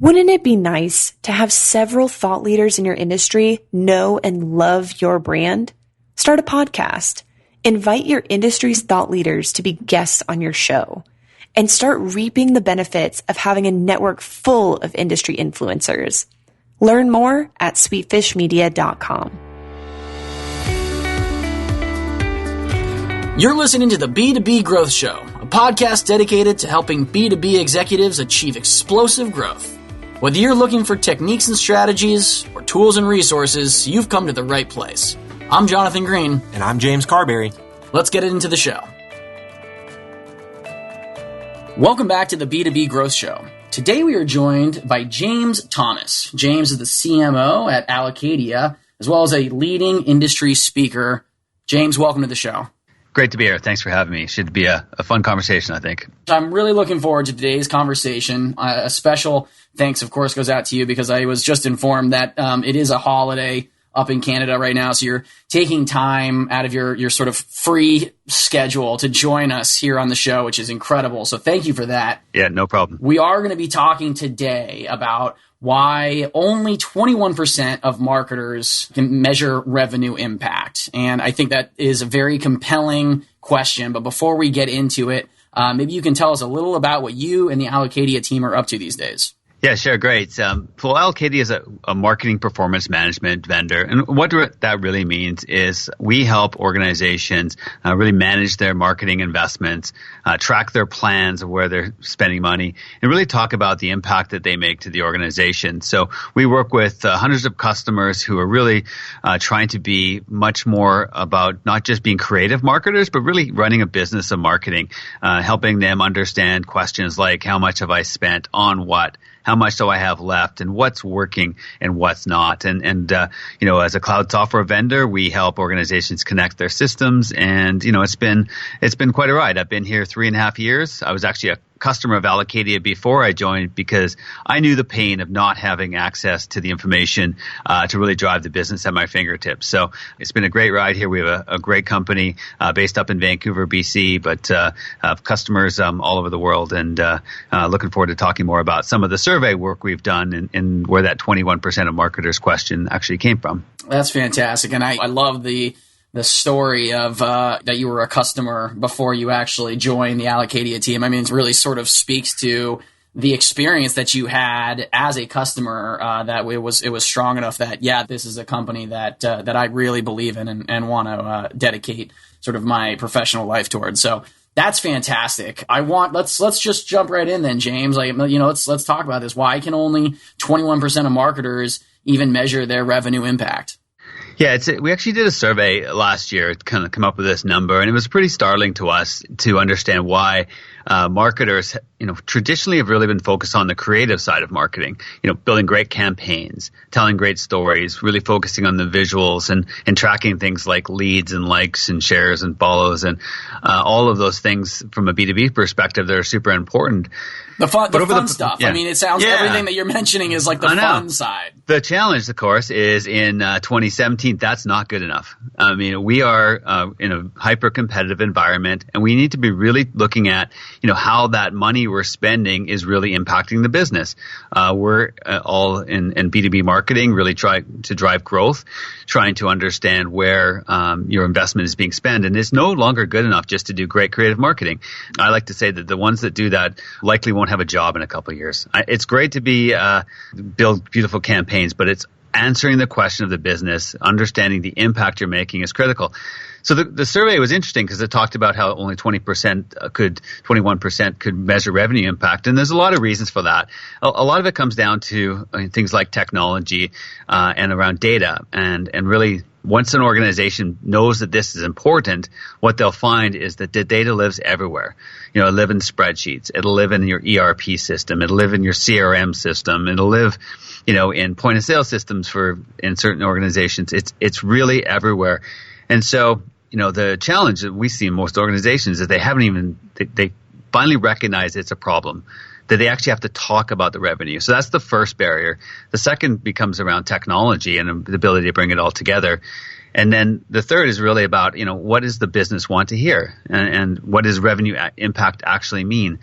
Wouldn't it be nice to have several thought leaders in your industry know and love your brand? Start a podcast. Invite your industry's thought leaders to be guests on your show and start reaping the benefits of having a network full of industry influencers. Learn more at sweetfishmedia.com. You're listening to the B2B Growth Show, a podcast dedicated to helping B2B executives achieve explosive growth. Whether you're looking for techniques and strategies or tools and resources, you've come to the right place. I'm Jonathan Green. And I'm James Carberry. Let's get into the show. Welcome back to the B2B Growth Show. Today we are joined by James Thomas. James is the CMO at Allocadia, as well as a leading industry speaker. James, welcome to the show. Great to be here. Thanks for having me. Should be a fun conversation, I think. I'm really looking forward to today's conversation. A special thanks, of course, goes out to you because I was just informed that it is a holiday up in Canada right now. So you're taking time out of your sort of free schedule to join us here on the show, which is incredible. So thank you for that. Yeah, no problem. We are going to be talking today about why only 21% of marketers can measure revenue impact. And I think that is a very compelling question. But before we get into it, maybe you can tell us a little about what you and the Allocadia team are up to these days. Yeah, sure. Great. Allocadia is a marketing performance management vendor. And what that really means is we help organizations really manage their marketing investments, track their plans of where they're spending money, and really talk about the impact that they make to the organization. So we work with hundreds of customers who are really trying to be much more about not just being creative marketers, but really running a business of marketing, helping them understand questions like how much have I spent on what? How much do I have left, and what's working and what's not? And as a cloud software vendor, we help organizations connect their systems. And it's been quite a ride. I've been here 3.5 years. I was actually a customer of Allocadia before I joined because I knew the pain of not having access to the information to really drive the business at my fingertips. So it's been a great ride here. We have a great company based up in Vancouver, BC, but customers all over the world, and looking forward to talking more about some of the survey work we've done and where that 21% of marketers question actually came from. That's fantastic. And I love the story of that you were a customer before you actually joined the Allocadia team. I mean, it really sort of speaks to the experience that you had as a customer, that it was strong enough that, yeah, this is a company that I really believe in and want to dedicate sort of my professional life towards. So that's fantastic. Let's just jump right in then, James. Let's talk about this. Why can only 21% of marketers even measure their revenue impact? Yeah, we actually did a survey last year to kind of come up with this number, and it was pretty startling to us to understand why marketers, traditionally have really been focused on the creative side of marketing, building great campaigns, telling great stories, really focusing on the visuals and tracking things like leads and likes and shares and follows and all of those things from a B2B perspective that are super important. The fun stuff. Yeah. I mean, it sounds everything that you're mentioning is like the fun side. The challenge, of course, is in 2017, that's not good enough. I mean, we are in a hyper-competitive environment, and we need to be really looking at, how that money we're spending is really impacting the business. We're all in B2B marketing, really trying to drive growth, trying to understand where your investment is being spent. And it's no longer good enough just to do great creative marketing. I like to say that the ones that do that likely won't have a job in a couple of years. It's great to build beautiful campaigns, but it's answering the question of the business, understanding the impact you're making is critical. So the survey was interesting because it talked about how only 21% could measure revenue impact. And there's a lot of reasons for that. A lot of it comes down to things like technology and around data. And really, once an organization knows that this is important, what they'll find is that the data lives everywhere. It'll live in spreadsheets. It'll live in your ERP system. It'll live in your CRM system. It'll live, in point of sale systems in certain organizations. It's really everywhere. And so, the challenge that we see in most organizations is they finally recognize it's a problem, that they actually have to talk about the revenue. So that's the first barrier. The second becomes around technology and the ability to bring it all together. And then the third is really about, what does the business want to hear and what does revenue impact actually mean?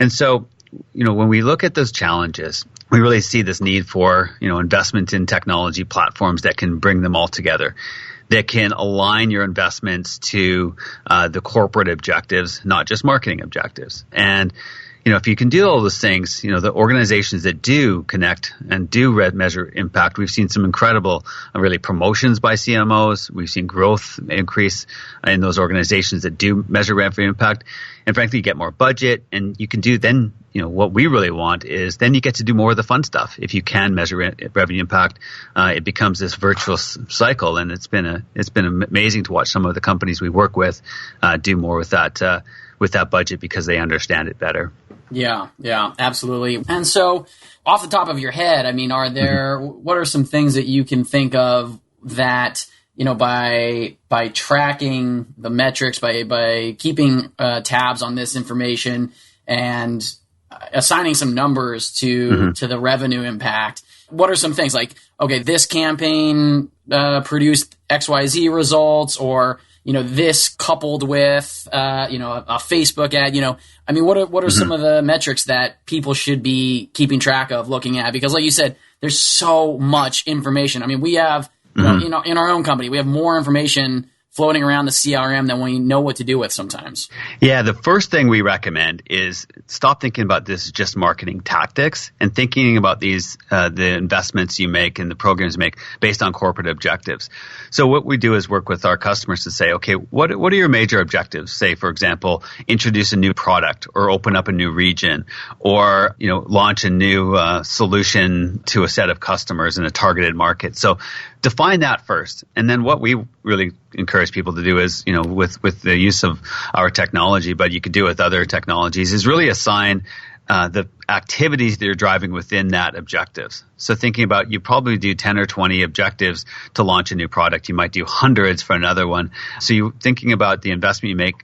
And so, when we look at those challenges, we really see this need for, investment in technology platforms that can bring them all together, that can align your investments to the corporate objectives, not just marketing objectives. And if you can do all those things, the organizations that do connect and do measure impact, we've seen some incredible, really promotions by CMOs. We've seen growth increase in those organizations that do measure revenue impact. And frankly, you get more budget, and you can do then, what we really want is then you get to do more of the fun stuff. If you can measure revenue impact, it becomes this virtuous cycle. And it's been amazing to watch some of the companies we work with do more with that budget because they understand it better. Yeah, absolutely. And so off the top of your head, what are some things that you can think of that, by tracking the metrics, by keeping tabs on this information and assigning some numbers to the revenue impact, what are some things like, okay, this campaign produced XYZ results, or this coupled with, a Facebook ad, what are some of the metrics that people should be keeping track of, looking at? Because like you said, there's so much information. We have, in our own company, we have more information floating around the CRM than we know what to do with sometimes. Yeah, the first thing we recommend is stop thinking about this as just marketing tactics and thinking about these, the investments you make and the programs you make based on corporate objectives. So what we do is work with our customers to say, okay, what are your major objectives? Say, for example, introduce a new product or open up a new region or, launch a new solution to a set of customers in a targeted market. So define that first. And then what we really encourage people to do is, with the use of our technology, but you could do it with other technologies, is really assign the activities that you're driving within that objectives. So thinking about, you probably do 10 or 20 objectives to launch a new product. You might do hundreds for another one. So you're thinking about the investment you make,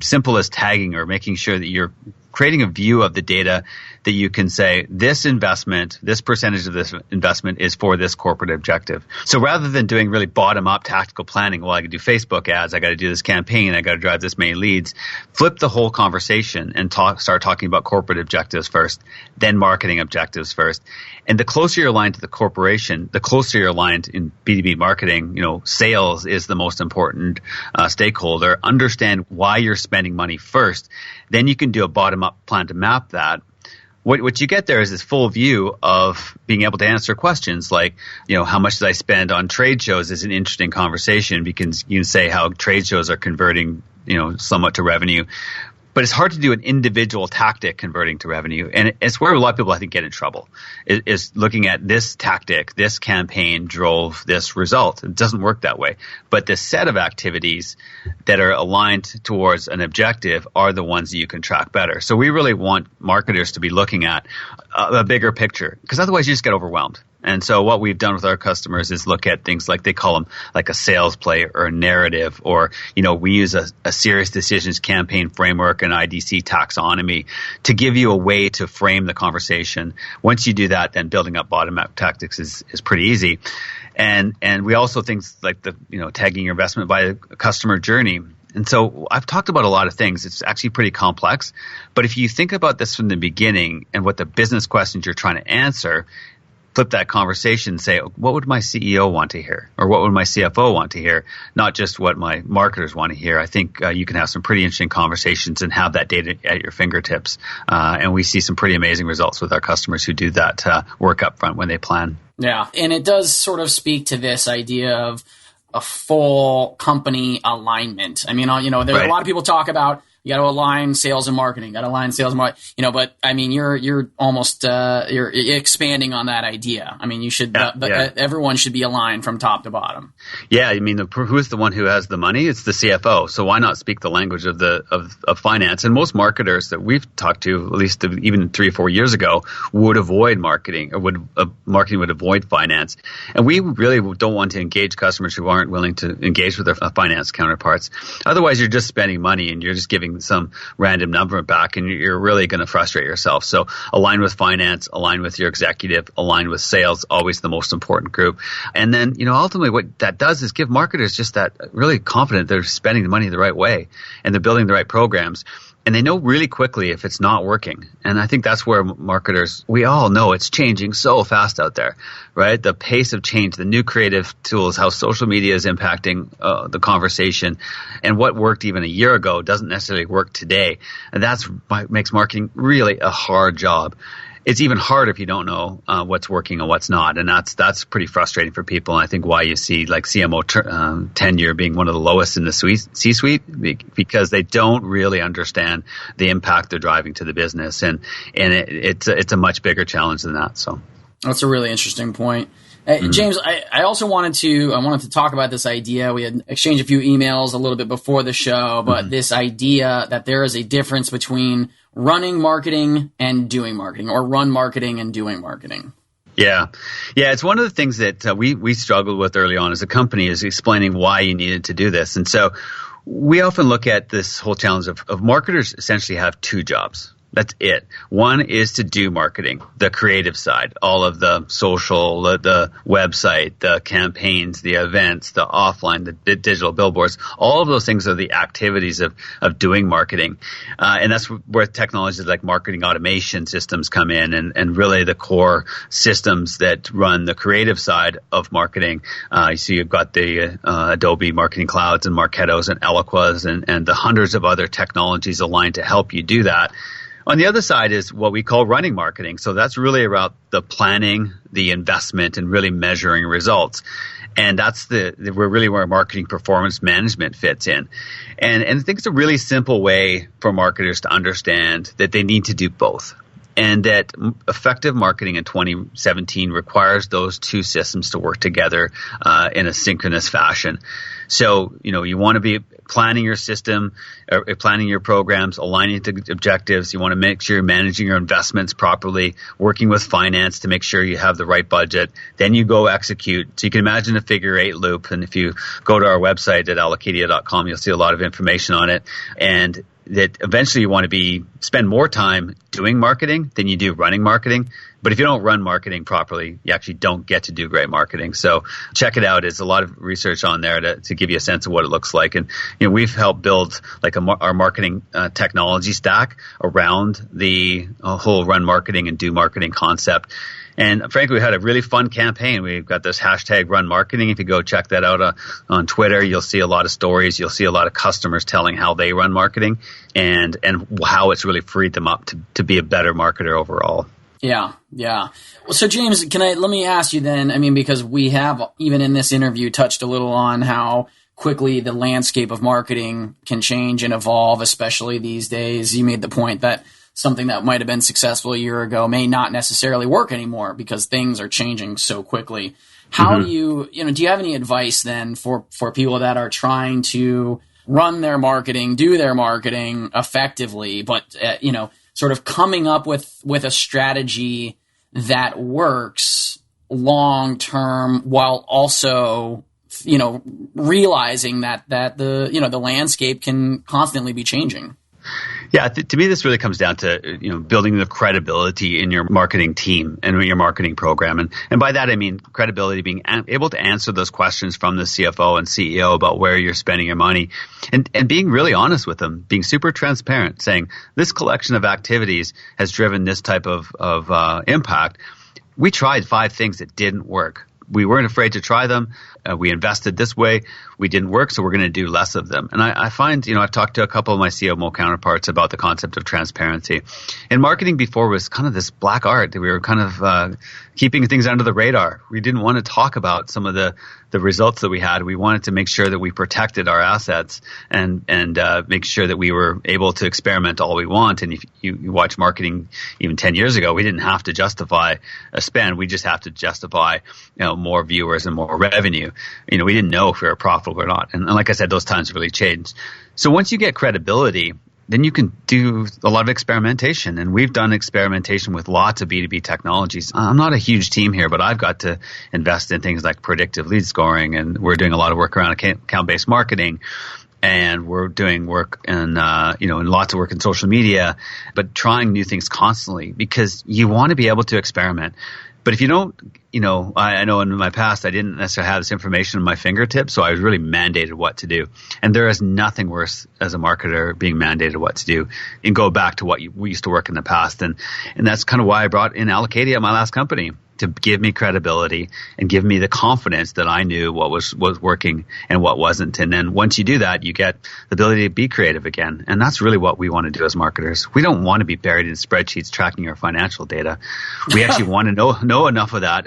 simple as tagging or making sure that you're creating a view of the data that you can say, this investment, this percentage of this investment is for this corporate objective. So rather than doing really bottom-up tactical planning, well, I could do Facebook ads, I got to do this campaign, I got to drive this many leads, flip the whole conversation and start talking about corporate objectives first, then marketing objectives first. And the closer you're aligned to the corporation, the closer you're aligned in B2B marketing, sales is the most important stakeholder. Understand why you're spending money first. Then you can do a bottom-up plan to map that. What you get there is this full view of being able to answer questions like, how much did I spend on trade shows is an interesting conversation because you can say how trade shows are converting, somewhat to revenue. But it's hard to do an individual tactic converting to revenue. And it's where a lot of people, I think, get in trouble, is looking at this tactic, this campaign drove this result. It doesn't work that way. But the set of activities that are aligned towards an objective are the ones that you can track better. So we really want marketers to be looking at a bigger picture, because otherwise you just get overwhelmed. And so what we've done with our customers is look at things like, they call them like a sales play or a narrative, or, we use a serious decisions campaign framework and IDC taxonomy to give you a way to frame the conversation. Once you do that, then building up bottom-up tactics is pretty easy. And we also things like tagging your investment by a customer journey. And so I've talked about a lot of things. It's actually pretty complex. But if you think about this from the beginning and what the business questions you're trying to answer, flip that conversation and say, what would my CEO want to hear? Or what would my CFO want to hear? Not just what my marketers want to hear. I think you can have some pretty interesting conversations and have that data at your fingertips. And we see some pretty amazing results with our customers who do that work up front when they plan. Yeah. And it does sort of speak to this idea of a full company alignment. There's right. A lot of people talk about, you got to align sales and marketing. But you're almost you're expanding on that idea. You should. Everyone should be aligned from top to bottom. Yeah, who's the one who has the money? It's the CFO. So why not speak the language of finance? And most marketers that we've talked to, at least even 3 or 4 years ago, would avoid marketing, or marketing would avoid finance. And we really don't want to engage customers who aren't willing to engage with their finance counterparts. Otherwise, you're just spending money and you're just giving some random number back, and you're really going to frustrate yourself. So align with finance, align with your executive, align with sales, always the most important group. And then, ultimately what that does is give marketers just that really confident they're spending the money the right way and they're building the right programs. and they know really quickly if it's not working. And I think that's where marketers, we all know it's changing so fast out there, right? The pace of change, the new creative tools, how social media is impacting the conversation, and what worked even a year ago doesn't necessarily work today. And that's what makes marketing really a hard job. It's even harder if you don't know what's working and what's not, and that's pretty frustrating for people. And I think why you see like CMO tenure being one of the lowest in the C-suite, because they don't really understand the impact they're driving to the business, and it's a much bigger challenge than that. So that's a really interesting point. James, I also wanted to talk about this idea. We had exchanged a few emails a little bit before the show, but this idea that there is a difference between running marketing and doing marketing, or run marketing and doing marketing. Yeah. It's one of the things that we struggled with early on as a company, is explaining why you needed to do this. And so we often look at this whole challenge of marketers essentially have two jobs. That's it. One is to do marketing, the creative side, all of the social, the website, the campaigns, the events, the offline, the digital billboards. All of those things are the activities of doing marketing. And that's where technologies like marketing automation systems come in, and really the core systems that run the creative side of marketing. So you've got the Adobe Marketing Clouds and Marketos and Eloquas and the hundreds of other technologies aligned to help you do that. On the other side is what we call running marketing. So that's really about the planning, the investment, and really measuring results. And that's where marketing performance management fits in. And I think it's a really simple way for marketers to understand that they need to do both. And that effective marketing in 2017 requires those two systems to work together in a synchronous fashion. So, you want to be planning your system, planning your programs, aligning to objectives. You want to make sure you're managing your investments properly, working with finance to make sure you have the right budget. Then you go execute. So you can imagine a figure eight loop. And if you go to our website at allocadia.com, you'll see a lot of information on it. And that eventually you want to spend more time doing marketing than you do running marketing. But if you don't run marketing properly, you actually don't get to do great marketing. So check it out. There's a lot of research on there to give you a sense of what it looks like. And we've helped build like our marketing technology stack around the whole run marketing and do marketing concept. And frankly, we had a really fun campaign. We've got this hashtag run marketing. If you go check that out on Twitter, you'll see a lot of stories. You'll see a lot of customers telling how they run marketing and how it's really freed them up to be a better marketer overall. Yeah. Well, so James, let me ask you then, because we have, even in this interview, touched a little on how quickly the landscape of marketing can change and evolve, especially these days. You made the point that something that might have been successful a year ago may not necessarily work anymore because things are changing so quickly. How do you have any advice then for people that are trying to run their marketing, do their marketing effectively, but, sort of coming up with a strategy that works long term while also, realizing that the landscape can constantly be changing? Yeah, to me, this really comes down to building the credibility in your marketing team and your marketing program, and by that I mean credibility, being able to answer those questions from the CFO and CEO about where you're spending your money, and being really honest with them, being super transparent, saying this collection of activities has driven this type of impact. We tried 5 things that didn't work. We weren't afraid to try them. We invested this way. We didn't work, so we're going to do less of them. And I find, I've talked to a couple of my CMO counterparts about the concept of transparency. And marketing before was kind of this black art that we were kind of keeping things under the radar. We didn't want to talk about some of the results that we had. We wanted to make sure that we protected our assets and make sure that we were able to experiment all we want. And if you watch marketing even 10 years ago, we didn't have to justify a spend. We just have to justify more viewers and more revenue. We didn't know if we were profitable or not. And like I said, those times really changed. So once you get credibility, then you can do a lot of experimentation. And we've done experimentation with lots of B2B technologies. I'm not a huge team here, but I've got to invest in things like predictive lead scoring. And we're doing a lot of work around account-based marketing. And we're doing work and lots of work in social media, but trying new things constantly because you want to be able to experiment. But if you don't, I know in my past I didn't necessarily have this information in my fingertips, so I was really mandated what to do. And there is nothing worse as a marketer being mandated what to do. And go back to what we used to work in the past, and that's kind of why I brought in Allocadia, my last company, to give me credibility and give me the confidence that I knew what was working and what wasn't. And then once you do that, you get the ability to be creative again. And that's really what we want to do as marketers. We don't want to be buried in spreadsheets tracking our financial data. We actually want to know enough of that,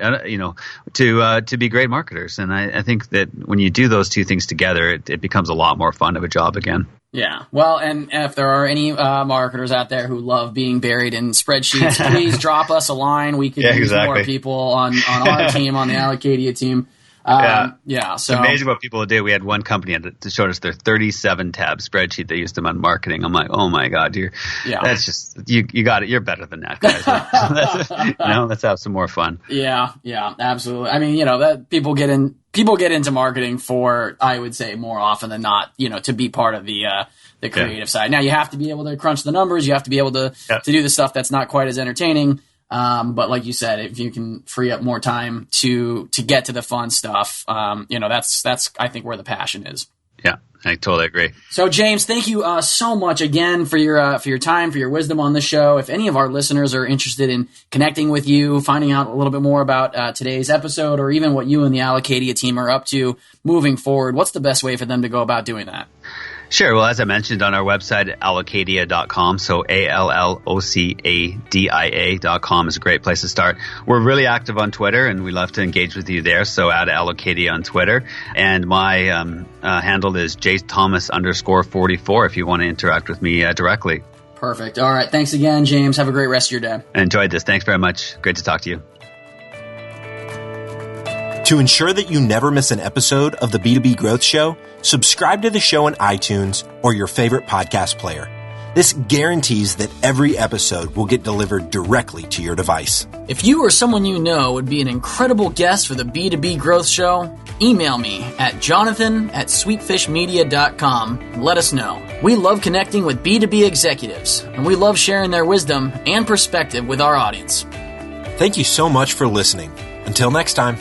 to be great marketers. And I think that when you do those two things together, it becomes a lot more fun of a job again. Yeah. Well, and if there are any marketers out there who love being buried in spreadsheets, please drop us a line. We could use more people on our team, on the Allocadia team. So it's amazing what people do. We had one company that showed us their 37-tab spreadsheet they used them on marketing. I'm like, oh my God, that's just you got it. You're better than that, guys. Let's have some more fun. Yeah, absolutely. I mean, that people get into marketing for, I would say, more often than not, to be part of the creative side. Now, you have to be able to crunch the numbers. You have to be able to do the stuff that's not quite as entertaining. But like you said, if you can free up more time to get to the fun stuff, that's I think where the passion is. Yeah, I totally agree. So James, thank you so much again for your time, for your wisdom on the show. If any of our listeners are interested in connecting with you, finding out a little bit more about today's episode, or even what you and the Allocadia team are up to moving forward, what's the best way for them to go about doing that? Sure. Well, as I mentioned on our website, allocadia.com, so ALLOCADIA.com is a great place to start. We're really active on Twitter, and we love to engage with you there, so add Allocadia on Twitter. And my handle is jthomas_44 if you want to interact with me directly. Perfect. All right. Thanks again, James. Have a great rest of your day. I enjoyed this. Thanks very much. Great to talk to you. To ensure that you never miss an episode of the B2B Growth Show, subscribe to the show on iTunes or your favorite podcast player. This guarantees that every episode will get delivered directly to your device. If you or someone you know would be an incredible guest for the B2B Growth Show, email me at jonathan@sweetfishmedia.com and let us know. We love connecting with B2B executives, and we love sharing their wisdom and perspective with our audience. Thank you so much for listening. Until next time.